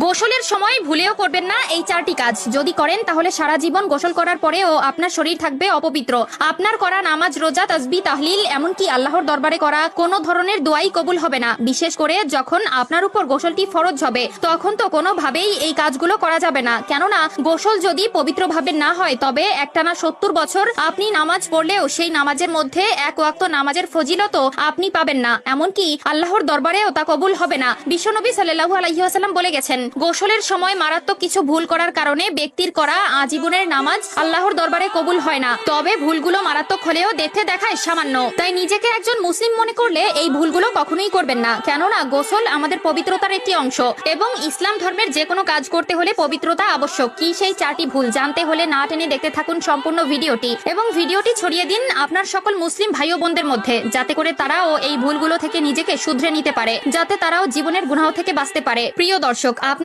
গোসলের সময় ভুলেও করবেন না এই চারটি কাজ। যদি করেন তাহলে সারা জীবন গোসল করার পরেও আপনার শরীর থাকবে অপবিত্র। আপনার করা নামাজ, রোজা, তাসবিহ, তাহলিল, এমনকি আল্লাহর দরবারে করা কোনো ধরনের দোয়াই কবুল হবে না। বিশেষ করে যখন আপনার উপর গোসলটি ফরজ হবে, তখন তো কোনোভাবেই এই কাজগুলো করা যাবে না। কেননা গোসল যদি পবিত্রভাবে না হয়, তবে একটানা 70 বছর আপনি নামাজ পড়লেও সেই নামাজের মধ্যে এক ওয়াক্ত নামাজের ফজিলত আপনি পাবেন না, এমনকি আল্লাহর দরবারেও তা কবুল হবে না। বিশ্বনবী সাল্লাল্লাহু আলাইহি ওয়াসাল্লাম বলে গেছেন, গোসলের সময় মারাত্মক কিছু ভুল করার কারণে ব্যক্তির করা আজীবনের নামাজ আল্লাহর দরবারে কবুল হয় না। তবে ভুলগুলো মারাত্মক হলেও দেখতে দেখায় সামান্য, তাই নিজেকে একজন মুসলিম মনে করলে এই ভুলগুলো কখনোই করবেন না। কেননা গোসল আমাদের পবিত্রতার একটি অংশ এবং ইসলাম ধর্মের যে কোনো কাজ করতে হলে পবিত্রতা আবশ্যক। কি সেই চারটি ভুল জানতে হলে না টেনে দেখতে থাকুন সম্পূর্ণ ভিডিওটি এবং ভিডিওটি ছড়িয়ে দিন আপনার সকল মুসলিম ভাই ও বোনদের মধ্যে, যাতে করে তারাও এই ভুলগুলো থেকে নিজেকে শুধরে নিতে পারে, যাতে তারাও জীবনের গুনাহ থেকে বাঁচতে পারে। প্রিয় দর্শক,